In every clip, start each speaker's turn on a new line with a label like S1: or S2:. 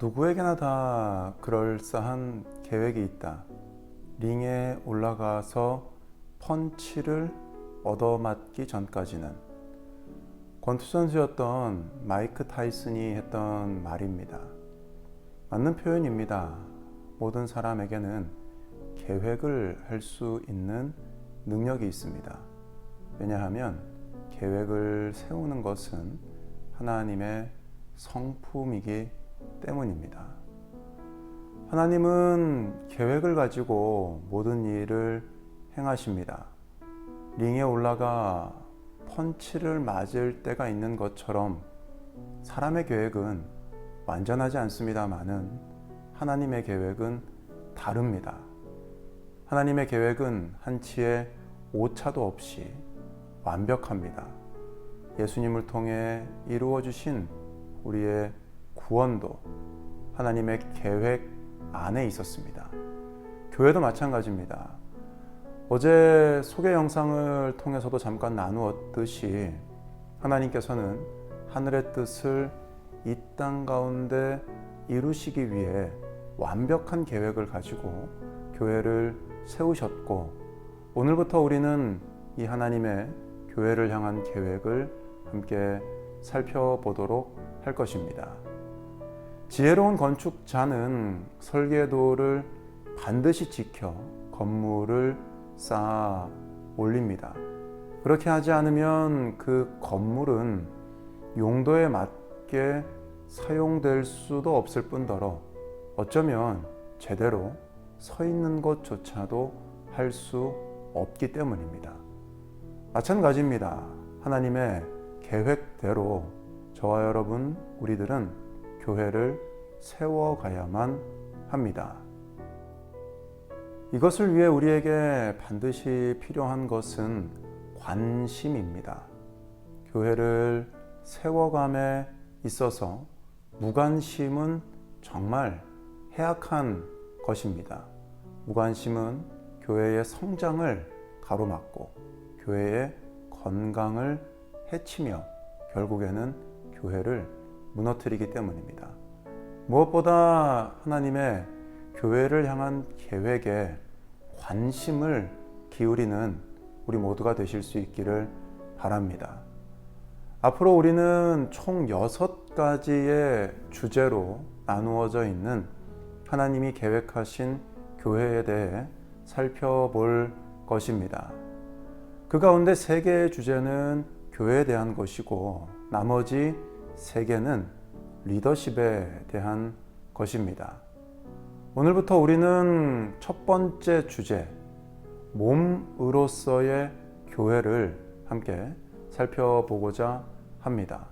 S1: 누구에게나 다 그럴싸한 계획이 있다. 링에 올라가서 펀치를 얻어맞기 전까지는. 권투 선수였던 마이크 타이슨이 했던 말입니다. 맞는 표현입니다. 모든 사람에게는 계획을 할 수 있는 능력이 있습니다. 왜냐하면 계획을 세우는 것은 하나님의 성품이기 때문입니다. 하나님은 계획을 가지고 모든 일을 행하십니다. 링에 올라가 펀치를 맞을 때가 있는 것처럼 사람의 계획은 완전하지 않습니다마는 하나님의 계획은 다릅니다. 하나님의 계획은 한치의 오차도 없이 완벽합니다. 예수님을 통해 이루어 주신 우리의 구원도 하나님의 계획 안에 있었습니다. 교회도 마찬가지입니다. 어제 소개 영상을 통해서도 잠깐 나누었듯이 하나님께서는 하늘의 뜻을 이 땅 가운데 이루시기 위해 완벽한 계획을 가지고 교회를 세우셨고, 오늘부터 우리는 이 하나님의 교회를 향한 계획을 함께 살펴보도록 할 것입니다. 지혜로운 건축자는 설계도를 반드시 지켜 건물을 쌓아 올립니다. 그렇게 하지 않으면 그 건물은 용도에 맞게 사용될 수도 없을 뿐더러 어쩌면 제대로 서 있는 것조차도 할 수 없기 때문입니다. 마찬가지입니다. 하나님의 계획대로 저와 여러분, 우리들은 교회를 세워가야만 합니다. 이것을 위해 우리에게 반드시 필요한 것은 관심입니다. 교회를 세워감에 있어서 무관심은 정말 해악한 것입니다. 무관심은 교회의 성장을 가로막고 교회의 건강을 해치며 결국에는 교회를 무너뜨리기 때문입니다. 무엇보다 하나님의 교회를 향한 계획에 관심을 기울이는 우리 모두가 되실 수 있기를 바랍니다. 앞으로 우리는 총 6가지의 주제로 나누어져 있는 하나님이 계획하신 교회에 대해 살펴볼 것입니다. 그 가운데 3개의 주제는 교회에 대한 것이고 나머지 3개는 리더십에 대한 것입니다. 오늘부터 우리는 첫 번째 주제, 몸으로서의 교회를 함께 살펴보고자 합니다.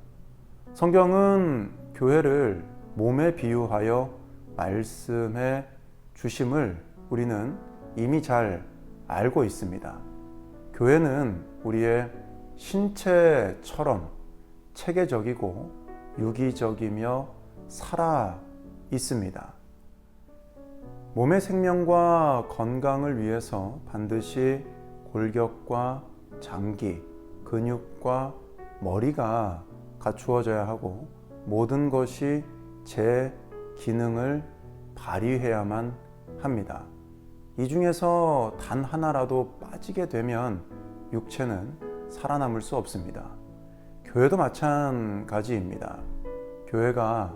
S1: 성경은 교회를 몸에 비유하여 말씀해 주심을 우리는 이미 잘 알고 있습니다. 교회는 우리의 신체처럼 체계적이고 유기적이며 살아 있습니다. 몸의 생명과 건강을 위해서 반드시 골격과 장기, 근육과 머리가 갖추어져야 하고 모든 것이 제 기능을 발휘해야만 합니다. 이 중에서 단 하나라도 빠지게 되면 육체는 살아남을 수 없습니다. 교회도 마찬가지입니다. 교회가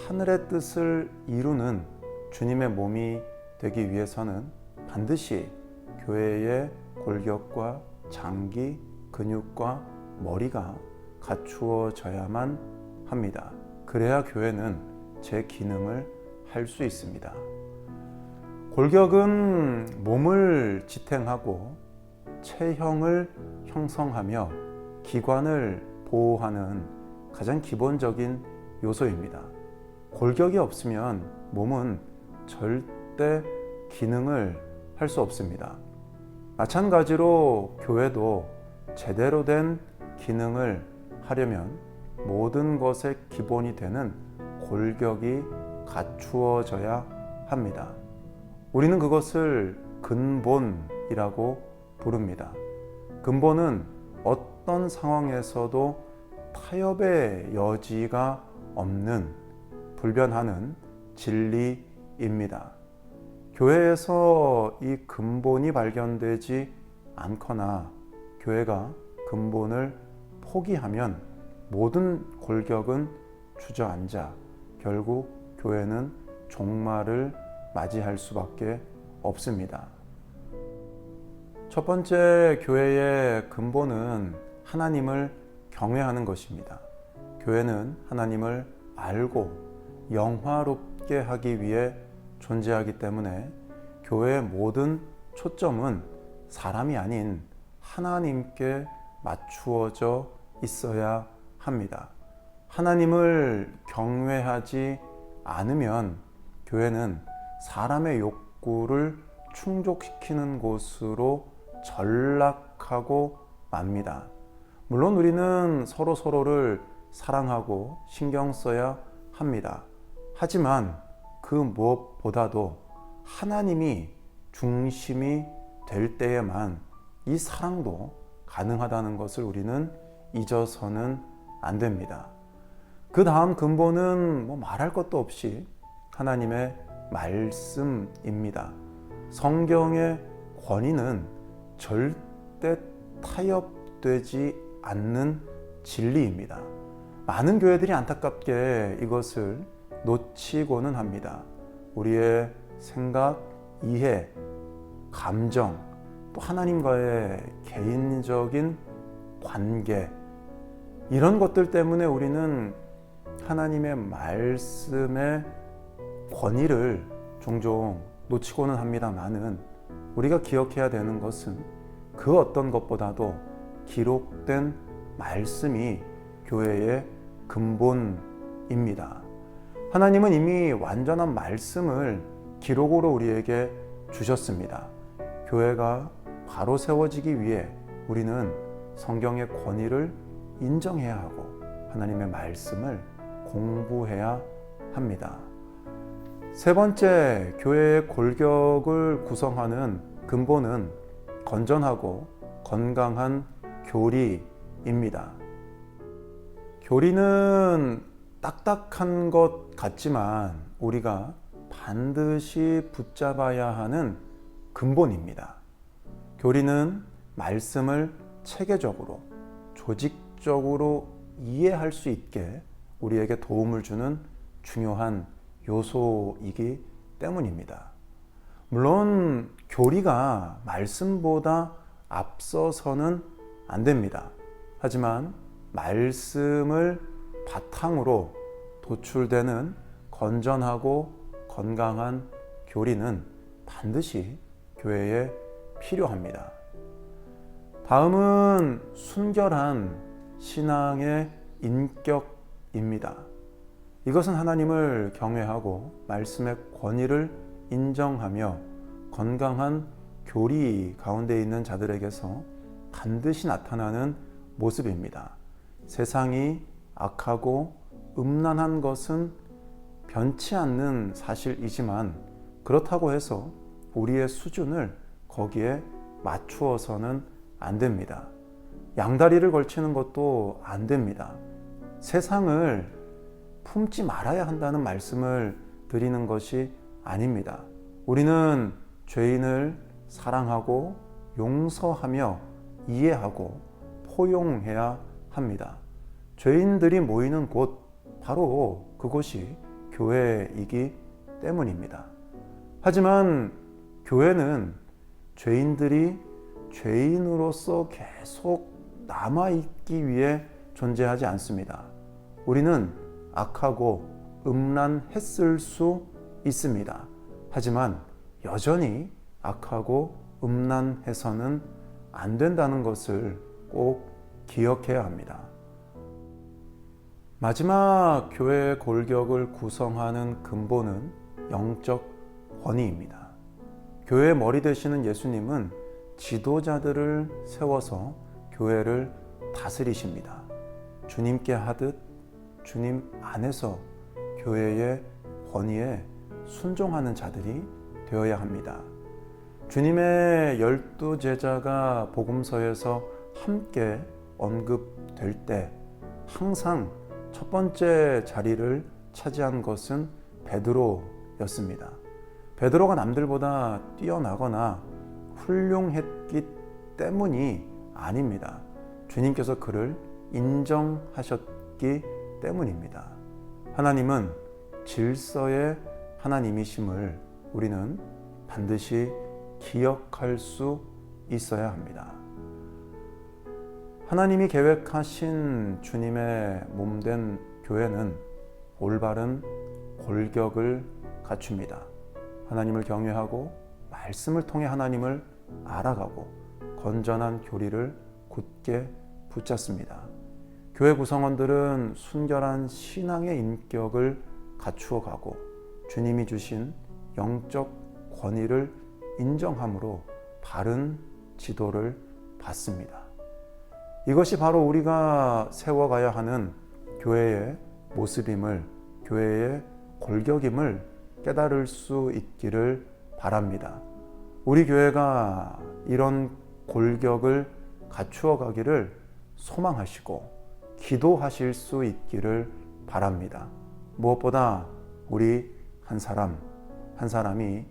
S1: 하늘의 뜻을 이루는 주님의 몸이 되기 위해서는 반드시 교회의 골격과 장기, 근육과 머리가 갖추어져야만 합니다. 그래야 교회는 제 기능을 할 수 있습니다. 골격은 몸을 지탱하고 체형을 형성하며 기관을 보호하는 가장 기본적인 요소입니다. 골격이 없으면 몸은 절대 기능을 할 수 없습니다. 마찬가지로 교회도 제대로 된 기능을 하려면 모든 것의 기본이 되는 골격이 갖추어져야 합니다. 우리는 그것을 근본이라고 부릅니다. 근본은 어떤 상황에서도 타협의 여지가 없는 돌변하는 진리입니다. 교회에서 이 근본이 발견되지 않거나 교회가 근본을 포기하면 모든 골격은 주저앉아 결국 교회는 종말을 맞이할 수밖에 없습니다. 첫 번째 교회의 근본은 하나님을 경외하는 것입니다. 교회는 하나님을 알고 영화롭게 하기 위해 존재하기 때문에 교회의 모든 초점은 사람이 아닌 하나님께 맞추어져 있어야 합니다. 하나님을 경외하지 않으면 교회는 사람의 욕구를 충족시키는 곳으로 전락하고 맙니다. 물론 우리는 서로를 사랑하고 신경 써야 합니다. 하지만 그 무엇보다도 하나님이 중심이 될 때에만 이 사랑도 가능하다는 것을 우리는 잊어서는 안 됩니다. 그 다음 근본은 말할 것도 없이 하나님의 말씀입니다. 성경의 권위는 절대 타협되지 않는 진리입니다. 많은 교회들이 안타깝게 이것을 놓치고는 합니다. 우리의 생각, 이해, 감정, 또 하나님과의 개인적인 관계, 이런 것들 때문에 우리는 하나님의 말씀의 권위를 종종 놓치고는 합니다만은 우리가 기억해야 되는 것은 그 어떤 것보다도 기록된 말씀이 교회의 근본입니다. 하나님은 이미 완전한 말씀을 기록으로 우리에게 주셨습니다. 교회가 바로 세워지기 위해 우리는 성경의 권위를 인정해야 하고 하나님의 말씀을 공부해야 합니다. 세 번째, 교회의 골격을 구성하는 근본은 건전하고 건강한 교리입니다. 교리는 딱딱한 것 같지만 우리가 반드시 붙잡아야 하는 근본입니다. 교리는 말씀을 체계적으로, 조직적으로 이해할 수 있게 우리에게 도움을 주는 중요한 요소이기 때문입니다. 물론 교리가 말씀보다 앞서서는 안 됩니다. 하지만 말씀을 바탕으로 도출되는 건전하고 건강한 교리는 반드시 교회에 필요합니다. 다음은 순결한 신앙의 인격입니다. 이것은 하나님을 경외하고 말씀의 권위를 인정하며 건강한 교리 가운데 있는 자들에게서 반드시 나타나는 모습입니다. 세상이 악하고 음란한 것은 변치 않는 사실이지만 그렇다고 해서 우리의 수준을 거기에 맞추어서는 안 됩니다. 양다리를 걸치는 것도 안 됩니다. 세상을 품지 말아야 한다는 말씀을 드리는 것이 아닙니다. 우리는 죄인을 사랑하고 용서하며 이해하고 포용해야 합니다. 죄인들이 모이는 곳, 바로 그곳이 교회이기 때문입니다. 하지만 교회는 죄인들이 죄인으로서 계속 남아있기 위해 존재하지 않습니다. 우리는 악하고 음란했을 수 있습니다. 하지만 여전히 악하고 음란해서는 안 된다는 것을 꼭 기억해야 합니다. 마지막 교회의 골격을 구성하는 근본은 영적 권위입니다. 교회의 머리 되시는 예수님은 지도자들을 세워서 교회를 다스리십니다. 주님께 하듯 주님 안에서 교회의 권위에 순종하는 자들이 되어야 합니다. 주님의 12 제자가 복음서에서 함께 언급될 때 항상 첫 번째 자리를 차지한 것은 베드로였습니다. 베드로가 남들보다 뛰어나거나 훌륭했기 때문이 아닙니다. 주님께서 그를 인정하셨기 때문입니다. 하나님은 질서의 하나님이심을 우리는 반드시 기억할 수 있어야 합니다. 하나님이 계획하신 주님의 몸된 교회는 올바른 골격을 갖춥니다. 하나님을 경외하고 말씀을 통해 하나님을 알아가고 건전한 교리를 굳게 붙잡습니다. 교회 구성원들은 순결한 신앙의 인격을 갖추어 가고 주님이 주신 영적 권위를 인정함으로 바른 지도를 받습니다. 이것이 바로 우리가 세워가야 하는 교회의 모습임을, 교회의 골격임을 깨달을 수 있기를 바랍니다. 우리 교회가 이런 골격을 갖추어 가기를 소망하시고 기도하실 수 있기를 바랍니다. 무엇보다 우리 한 사람 한 사람이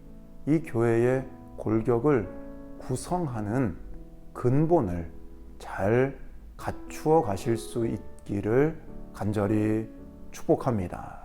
S1: 이 교회의 골격을 구성하는 근본을 잘 갖추어 가실 수 있기를 간절히 축복합니다.